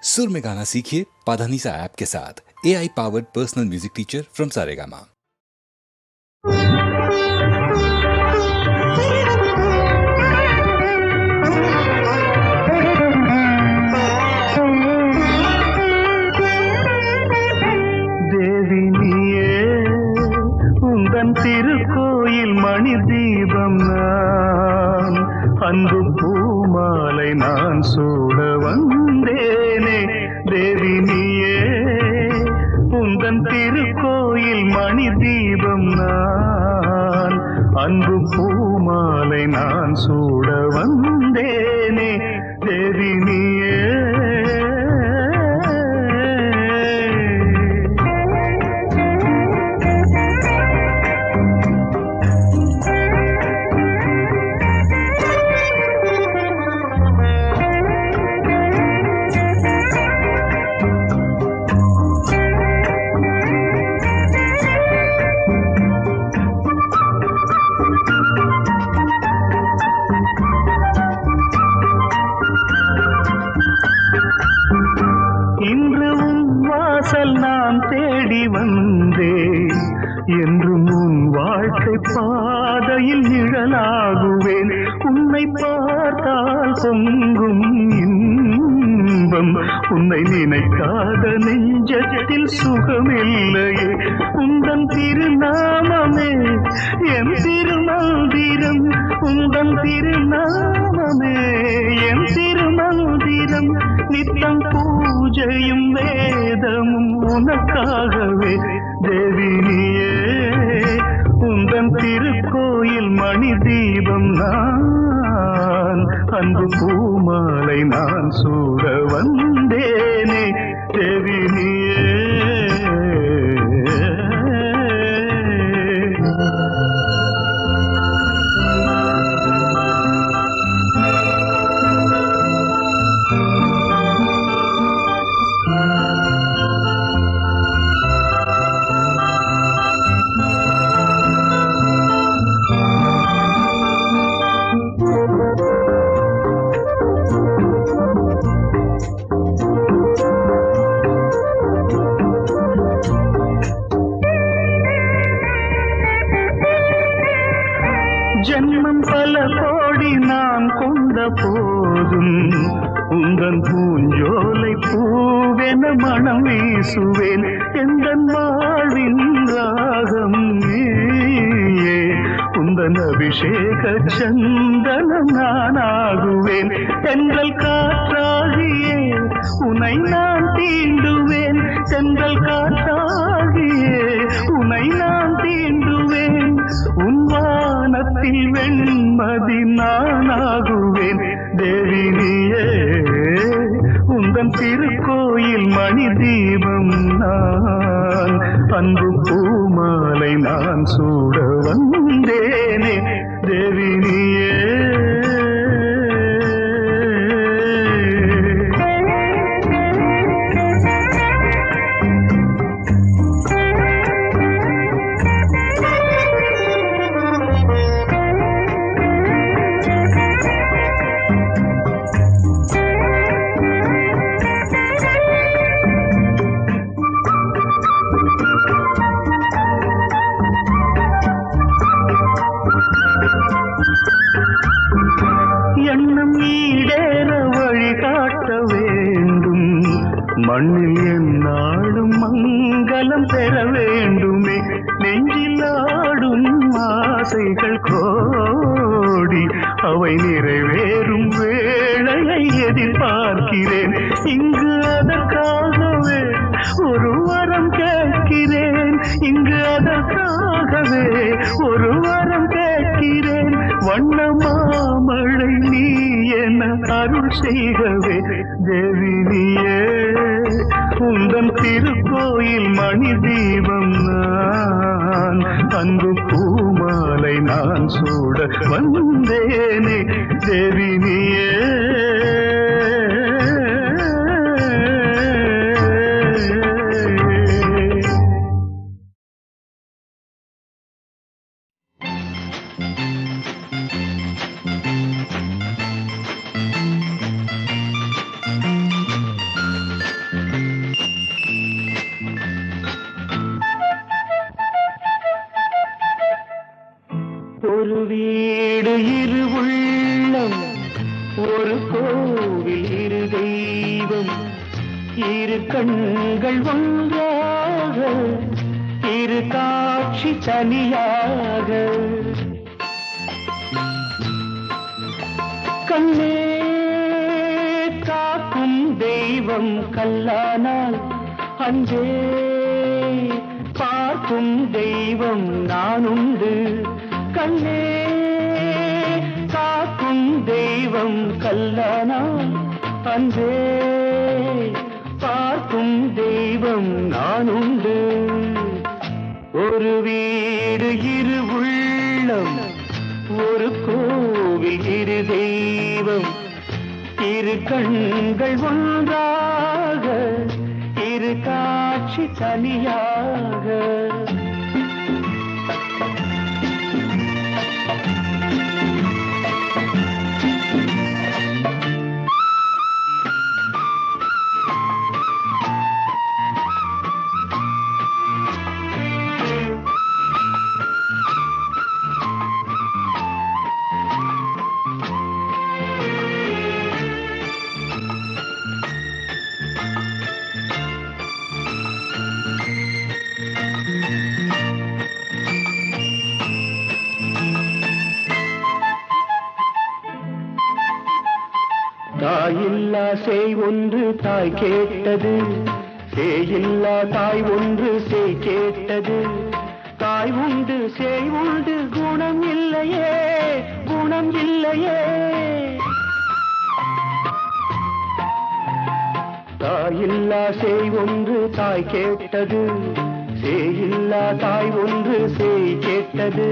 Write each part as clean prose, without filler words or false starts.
सुर में गाना सीखिए पाधानीसा ऐप के साथ। AI powered personal music teacher from Saregama. தேவி நீயே உந்தன் திருக்கோயில் மணி தீபம் நான் அன்பு பூமாலை நான் சூட வந்தேனே. தேவி நீயே உந்தன் திருக்கோயில் மணி தீபம் நான் அன்பு பூமாலை நான் சூட வந்தேனே. தேவி நீயே நான் தேடி வந்தேன் என்றும் உன் வாழ்க்கை பாதையில் நிழலாகுவேன். உன்னை பார்த்தால் பொங்கும் இன்பம், உன்னை நினைக்காத நெஞ்சத்தில் சுகமில்லையே. உந்தன் திருநாமமே என் திருமந்திரம், உந்தன் திருநாமமே என் திருமந்திரம். நித்தம் பூஜையும் வேதமும் உனக்காகவே. தேவி நீயே உந்தன் திருக்கோயில் மணி தீபம் நான் அன்பு பூமாலை நான் சூட வந்தேனே. தேவி நீயே ஜன்மம் பல கோடி நான் கொண்ட போதும் உந்தன் பூஞ்சோலை பூவென மனம் வீசுவேன். எந்தன் வாழ்வின் ராகம் நீயே, உந்தன் அபிஷேக சந்தனம் நானாகுவேன். தென்றல் காற்றாகியே உனை நான் தீண்டுவேன், தென்றல் காற்றாகியே உனை நான் தீண்டுவேன். உன் வானத்தில் வெண்மதி நானாகுவேன். தேவி நீயே உந்தன் திருக்கோயில் மணி தீபம் நான் அன்பு பூமாலை நான் சூட வந்தேனே. தேவி நீயே எண்ணம் ஈடேற வழிகாட்ட வேண்டும். மண்ணில் எந்நாளும் மங்களம் பெற வேண்டுமே. நெஞ்சில் ஆடும் ஆசைகள் கோடி, அவை நிறைவேறும் வேளையை எதிர்பார்க்கிறேன். இங்கு அதற்காகவே ஒரு வரம் கேட்கிறேன், இங்கு அதற்காகவே ஒரு வரம் கேட்கிறேன். வண்ண மாமழை நீ என அருள் செய்கவே. தேவி நீயே உந்தன் திருக்கோயில் மணி தீபம் நான் அன்பு பூமாலை நான் சூட வந்தேனே. தேவி நீயே ஒரு வீடு இரு உள்ளம், ஒரு கோவில் இரு தெய்வம், இரு கண்கள் ஒன்றாக, இரு காட்சி தனியாக. கண்ணே காக்கும் தெய்வம் கல்லானால், அன்பே பார்க்கும் தெய்வம் நானுண்டு. கண்ணே காக்கும் தெய்வம் கல்லானால், அன்பே பார்க்கும் தெய்வம் நானுண்டு. ஒரு வீடு இரு உள்ளம், ஒரு கோவில் இரு தெய்வம், இரு கண்கள் ஒன்றாக, இரு காட்சி தனியாக. தாயில்லா சேய் ஒன்று தாய் கேட்டது, சேயில்லா தாய் ஒன்று சேய் கேட்டது. தாய் உண்டு சேய் உண்டு குணம் இல்லையே, குணம் இல்லையே. தாயில்லா சேய் ஒன்று தாய் கேட்டது, சேயில்லா தாய் ஒன்று சேய் கேட்டது.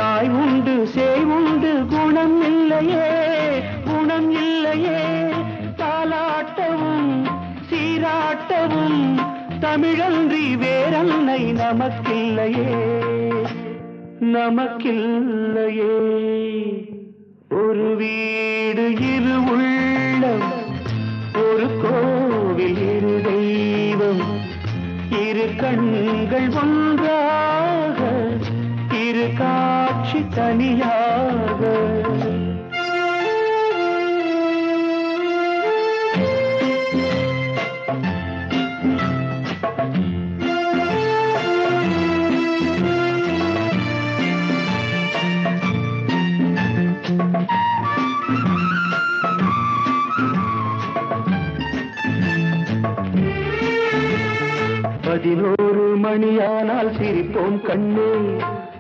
தாய் உண்டு சேய் உண்டு குணம் இல்லையே, குணம் இல்லையே. தாலாட்டவும் சீராட்டவும் தமிழன்றி வேறன்னை நமக்கில்லையே, நமக்கில்லையே. ஒரு வீடு இரு உள்ளம், ஒரு கோவில் இரு தெய்வம், இரு கண்கள் ஒன்றாக, இரு காட்சி தனியாக. பதினோரு மணியானால் சிரிப்போம் கண்ணே,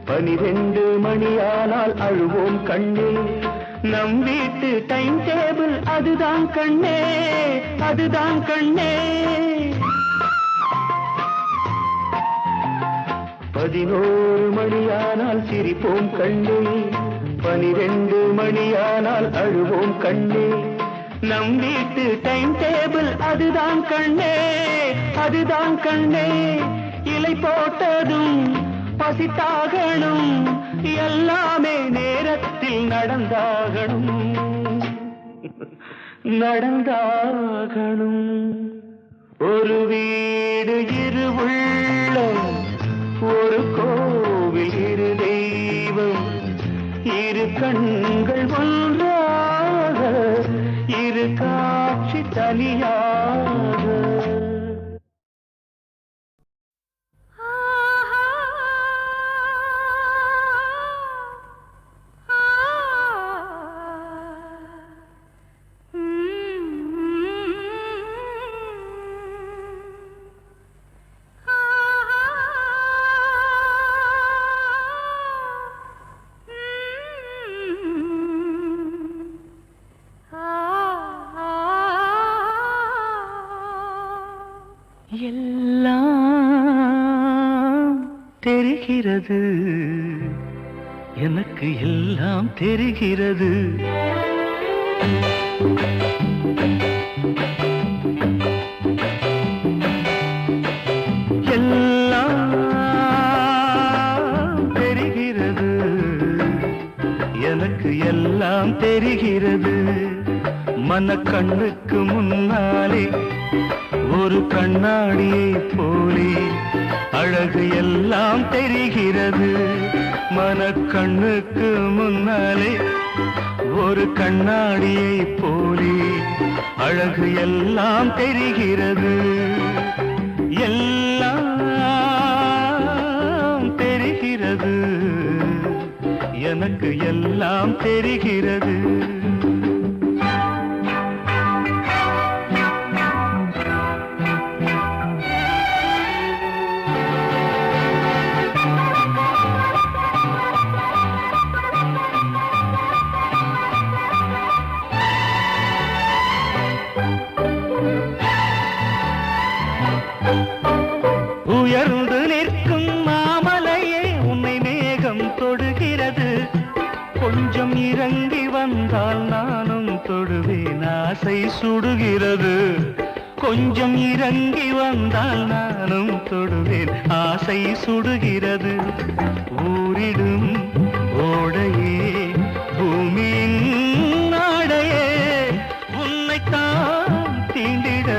12 மணியானால் அழுவோம் கண்ணே. நம் வீட்டு டைம் டேபிள் அதுதான் கண்ணே, அதுதான் கண்ணே. 11 மணியானால் சிரிப்போம் கண்ணே, 12 மணியானால் அழுவோம் கண்ணே. நம் வீட்டு டைம் டேபிள் அதுதான் கண்ணே, அதுதான் கண்ணே. இலை போட்டதும் பசித்தாகணும், எல்லாமே நேரத்தில் நடந்தாகணும், நடந்தாகணும். ஒரு வீடு இரு உள்ளம், ஒரு கோவில் இரு தெய்வம், இரு கண்கள் ஒன்றாக, இரு காட்சி தனியாக. எல்லாம் தெரிகிறது, எனக்கு எல்லாம் தெரிகிறது. எல்லாம் தெரிகிறது, எனக்கு எல்லாம் தெரிகிறது. மனக்கண்ணுக்கு முன்னாலே ஒரு கண்ணாடியை போலே அழகு எல்லாம் தெரிகிறது மனக்கண்ணுக்கு முன்னாலே ஒரு கண்ணாடியை போலே அழகு எல்லாம் தெரிகிறது எல்லாம் தெரிகிறது எனக்கு எல்லாம் தெரிகிறது உயர்ந்து நிற்கும் மாமலையே உன்னை மேகம் தொடுகிறது கொஞ்சம் இறங்கி வந்தால் நானும் தொடுவேன் ஆசை சுடுகிறது கொஞ்சம் இறங்கி வந்தால் நானும் தொடுவேன் ஆசை சுடுகிறது ஊரிடும் ஓடையே பூமியின் நாடையே உன்னைத்தான் தீண்டிட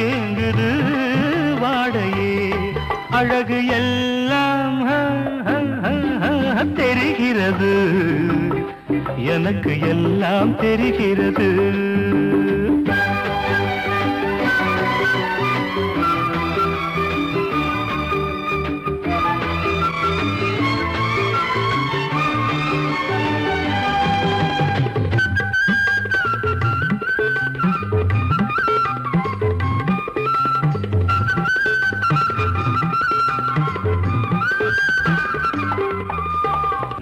ஏங்குது வாடையே அழகு எல்லாம் தெரிகிறது எனக்கு எல்லாம் தெரிகிறது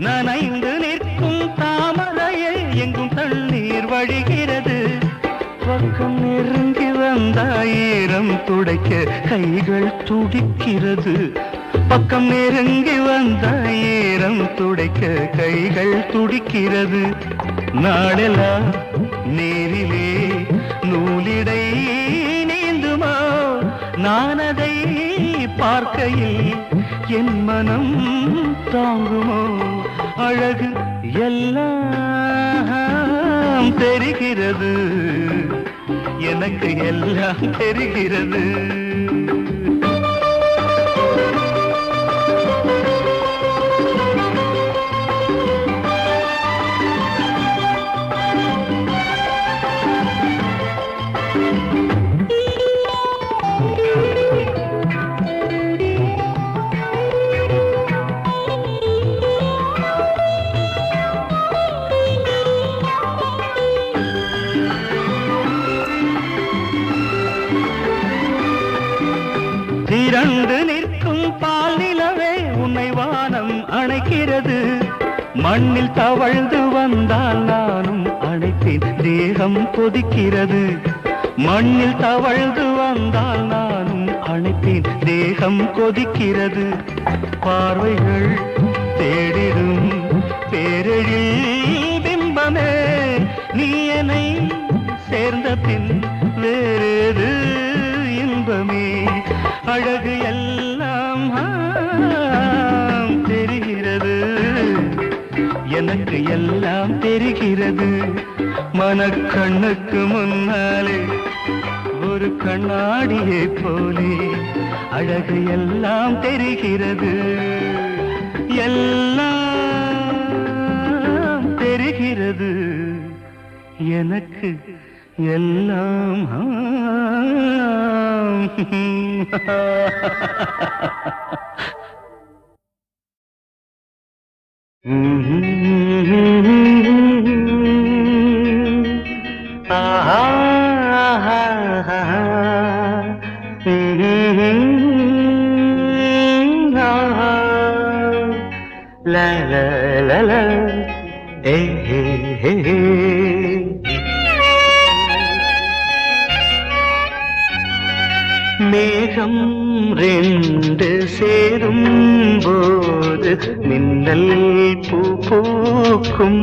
நனைந்து நிற்கும் தாமரையை எங்கும் தண்ணீர் வழிகிறது பக்கம் நெருங்கி வந்தாயிரம் துடைக்க கைகள் துடிக்கிறது பக்கம் நெருங்கி வந்தாயிரம் துடைக்க கைகள் துடிக்கிறது நாடெல்லாம் நேரிலே நூலிடை நீந்துமா நான் அதை பார்க்கையில் என் மனம் தாங்குமோ அழகு எல்லாம் தெரிகிறது எனக்கு எல்லாம் தெரிகிறது திரண்டு நிற்கும் பால் நிலவே உன்னை வானம் அணைக்கிறது மண்ணில் தவழ்ந்து வந்தால் நானும் அணைப்பேன் தேகம் கொதிக்கிறது மண்ணில் தவழ்ந்து வந்தால் நானும் அணைப்பேன் தேகம் கொதிக்கிறது பார்வைகள் தேடிடும் பேரெழில் பிம்பமே நீ என்னை சேர்ந்த பின் வேறேது இன்பமே அழகு எல்லாம் தெரிகிறது எனக்கு எல்லாம் தெரிகிறது மனக்கண்ணுக்கு முன்னாலே ஒரு கண்ணாடியை போலே அழகு எல்லாம் தெரிகிறது எல்லாம் தெரிகிறது எனக்கு எல்லாம் la la la la hey hey hey மேகம் ரெண்டு சேரும் போது மின்னல் பூ பூக்கும்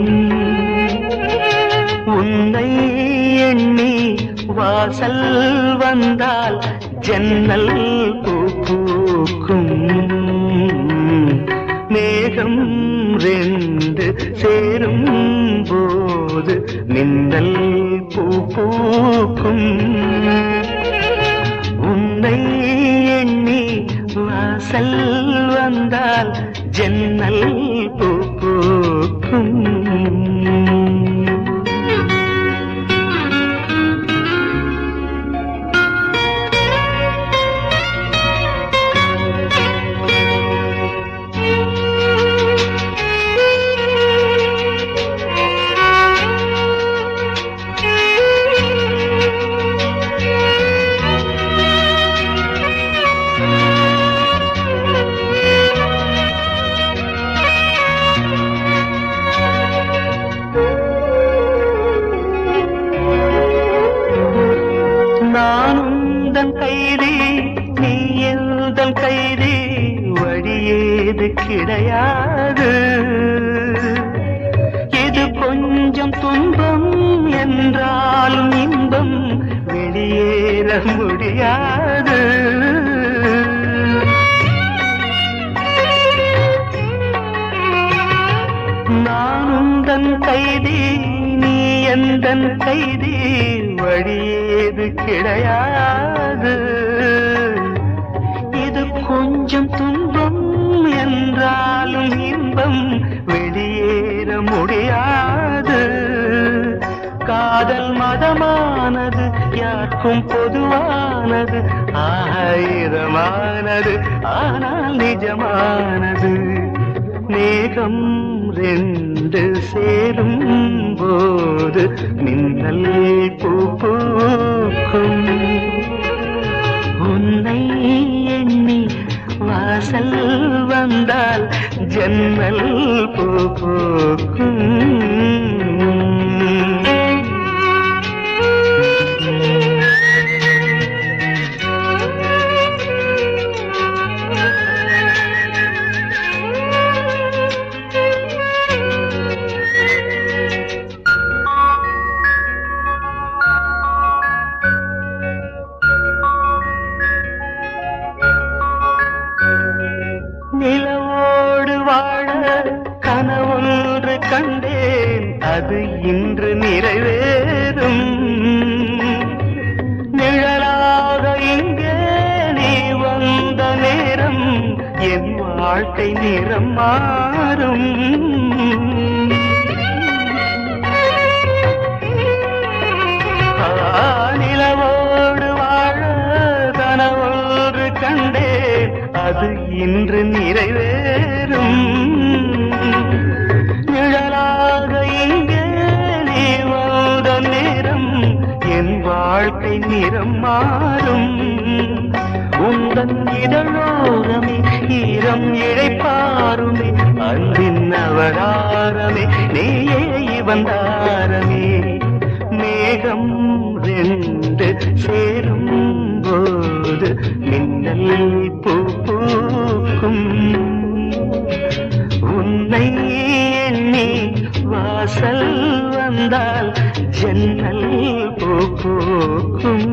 உன்னை எண்ணி வாசல் வந்தால் ஜன்னல் பூ பூக்கும் மேகம் ரெண்டு சேரும் போது மின்னல் பூ பூக்கும் ஜன்னல் பூ பூக்கும். கைதி நீ எந்தன் கைதி, வழியேது கிடையாது. இது கொஞ்சம் துன்பம் என்றாலும் இன்பம் வெளியேற முடியாது. நான் உந்தன் கைதி நீ எந்தன் கைதி, வழியேது கிடையாது. இது கொஞ்சம் துன்பம் என்றாலும் இன்பம் வெளியேற முடியாது. காதல் மதமானது யாருக்கும் பொதுவானது, ஆயிரமானது ஆனால் நிஜமானது. மேகம் ரெண்டு சேரும் போது மின்னல் பூ பூக்கும். உன்னை எண்ணி வாசல் வந்தால் ஜன்னல் பூ பூக்கும். நிலவோடு வாழ கனவொன்று கண்டேன், அது இன்று நிறைவேறும். நிழலாக இங்கே நீ வந்த நேரம் என் வாழ்க்கை நிறம் மாறும். நிலவோடு வாழ கனவொன்று கண்டேன், அது இன்று நிறைவேறும். நிழலாக இங்கே நீ வந்த நேரம் என் வாழ்க்கை நிறம் மாறும். உந்தன் இதழோரமே ஈரம் இழைப்பாருமே, அன்பின் அவதாரமே நீயே வந்தாரமே. மேகம் ரெண்டு சேரும் போது மின்னல் பூ பூக்கும். உன்னை எண்ணி வாசல் வந்தால் ஜன்னல் பூ பூக்கும்.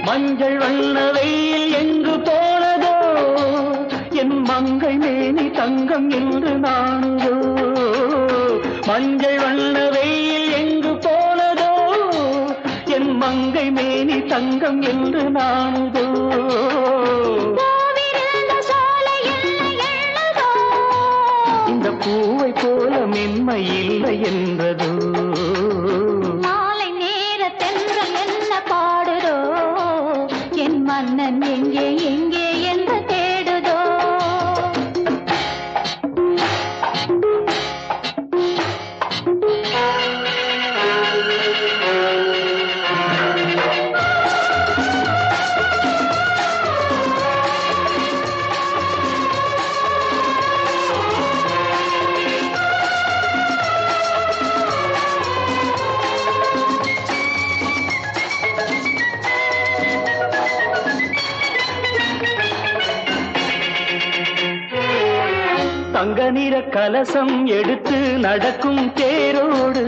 மஞ்சள் வண்ண வெயில் எங்கு போனதோ, என் மங்கை மேனி தங்கம் என்று நானுதோ. மஞ்சள் வண்ண வெயில் எங்கு போனதோ, என் மங்கை மேனி தங்கம் என்று நானுதோ. இந்த பூவை போல மென்மை இல்லை என்றதோ. தங்க நிற கலசம் எடுத்து நடக்கும் தேரோடு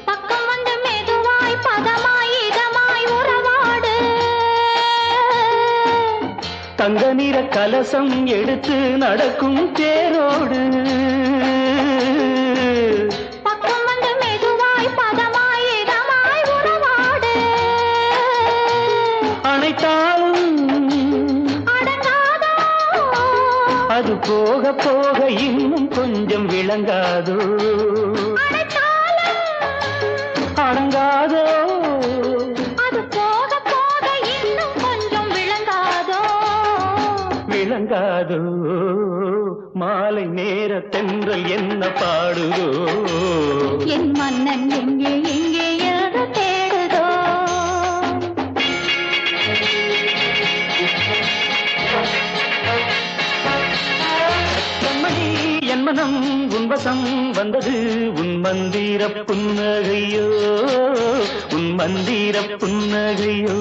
பக்கம் வந்து மெதுவாய் பதமாய் இதமாய் உறவாடு. தங்க நிற கலசம் எடுத்து நடக்கும் தேரோடு பக்கம் வந்து மெதுவாய் பதமாய் இதமாய் உறவாடு. அணைத்தாலும் அடங்காதோ அது போக போக இன்னும் கொஞ்சம் விளங்காதோ அடைத்தாலும் அடங்காதோ அது போக போக இன்னும் கொஞ்சம் விளங்காதோ. விளங்காதோ மாலை நேர தென்றல் என்ன பாடுதோ என் மன்னன் எங்கே எங்கே என்று தேடுதோ. கண்மணி என் மனம் உன்வசம் வந்தது உன் மந்திர புன்னகையோ உன் மந்திர புன்னகையோ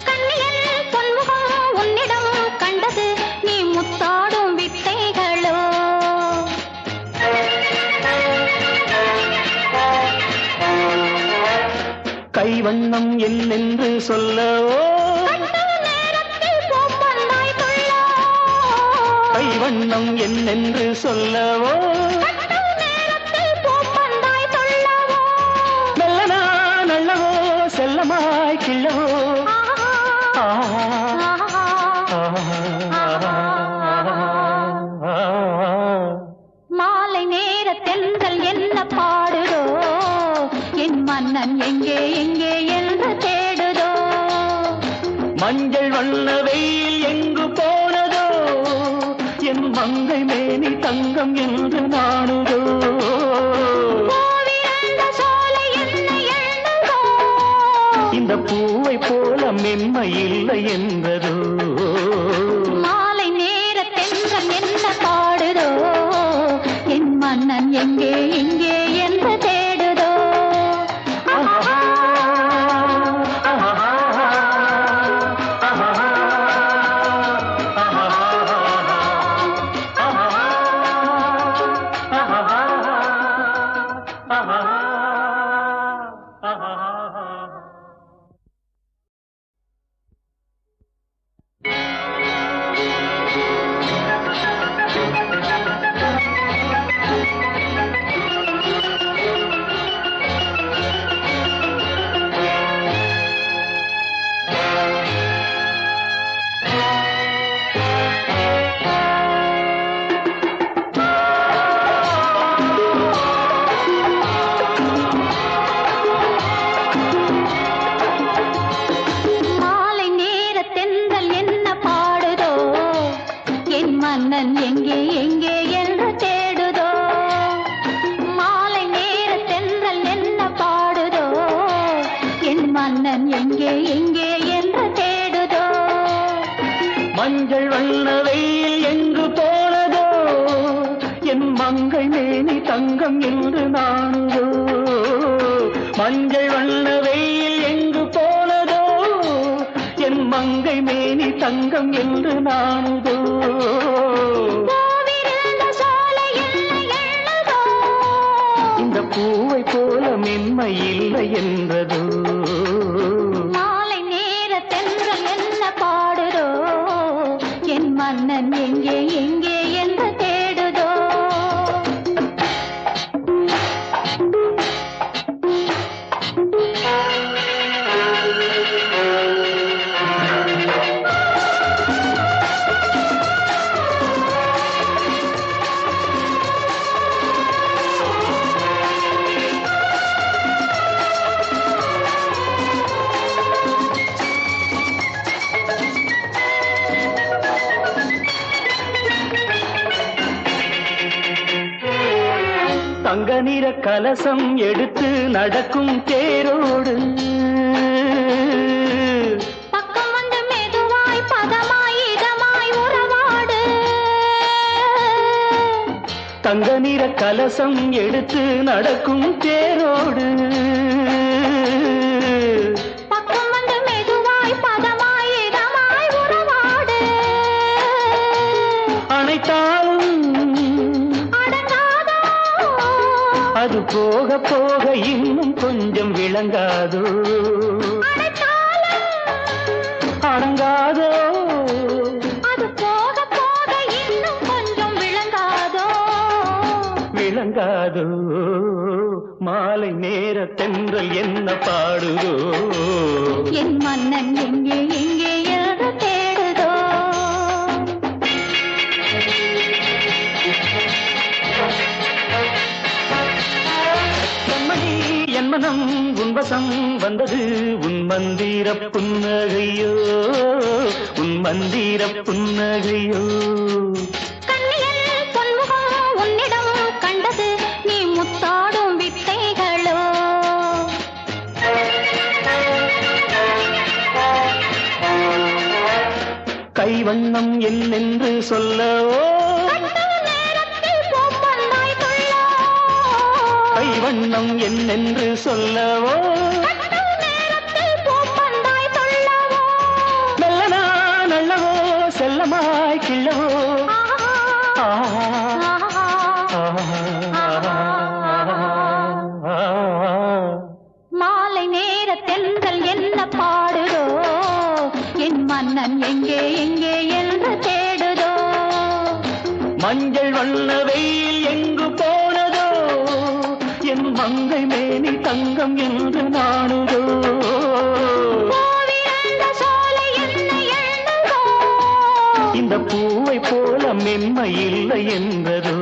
கண்ணியல் பொன்முகம் உன்னிடம் கண்டது நீ முத்தாடும் வித்தைகளோ. கைவண்ணம் என்னென்று சொல்லவோ கண்ட நேரத்தில் பூப்பந்தாய் துள்ளோ. கைவண்ணம் என்னென்று சொல்லவோ கண்ட நேரத்தில் பூப்பந்தாய் துள்ளவோ. மெல்லனா நல்லவோ செல்லமாய் கிள்ளவோ ஆஹா, ஆஹா. மாலை நேர தென்றல் என்ன பாடுதோ என் மன்னன் எங்கே எங்கே என்று தேடுதோ. மஞ்சள் வண்ண வெயில் எங்கு போனதோ என் மங்கை மேனி தங்கம் என்று நாடுதோ பூவிருந்த சோலை என்ன எழுந்ததோ. இந்த பூவை போல மென்மை இல்லை என்றதோ மாலை நேர தென்றல் என்ன பாடுதோ என் மன்னன் எங்கே எங்கே என்று தேடுதோ. ஆஹா, ஆஹா, ஆஹா, மாலை நேர தென்றல் என்ன பாடுதோ என் மன்னன் எங்கே எங்கே என்று தேடுதோ. மாலை நேர தென்றல் என்ன பாடுதோ என் மன்னன் எங்கே எங்கே என்று தேடுதோ. மஞ்சள் வண்ண வெயில் எங்கு போனதோ என் மங்கை மேனி தங்கம் என்று நாடுதோ மஞ்சள் வண்ண வெயில் எங்கு போனதோ என் மங்கை மேனி தங்கம் என்று நாடுதோ பூவிருந்த சோலை என்ன எழுதோ. இந்த பூவை போல மென்மை இல்லை என்றதோ மாலை நேர தென்றல் என்ன பாடுதோ என் மன்னன் எங்கே எங்கே என்று தேடுதோ. தங்க நிற கலசம் எடுத்து நடக்கும் தேரோடு பக்கம் வந்து மெதுவாய் பதமாய் இதமாய் உறவாடு. தங்க நிற கலசம் எடுத்து நடக்கும் தேரோடு பக்கம் வந்து மெதுவாய் பதமாய் இதமாய் உறவாடு. போக போக இன்னும் கொஞ்சம் விளங்காதோ அடங்காதோ அது போக போக இன்னும் கொஞ்சம் விளங்காதோ விளங்காதோ மாலை நேர தென்றல் என்ன பாடுதோ என் மன்னன் எங்கே எங்கே என்று தேடுதோ கண்மணி என் மனம் உன்வசம் வந்தது உன் மந்திர புன்னகையோ உன் மந்திர புன்னகையோ கண்ணியல் பொன்முகம் உன்னிடம் கண்டது நீ முத்தாடும் வித்தைகளோ கைவண்ணம் என்னென்று சொல்லவோ நேரத்தில் பூப்பந்தாய் துள்ளோ கைவண்ணம் என்னென்று சொல்லவோ நேரத்தில் பூப்பந்தாய் துள்ளவோ மெல்லனா நல்லவோ செல்லமாய் கிள்ளவோ மாலை நேர தென்றல் என்ன பாடுதோ என் மன்னன் எங்கே எங்கே என்று தேடுதோ மஞ்சள் வண்ண வெயில் எங்கு போனதோ என் மங்கை மேனி தங்கம் என்று நாடுதோ பூவிருந்த சோலை என்ன எழுந்ததோ இந்த பூவை போல மென்மை இல்லை என்றதோ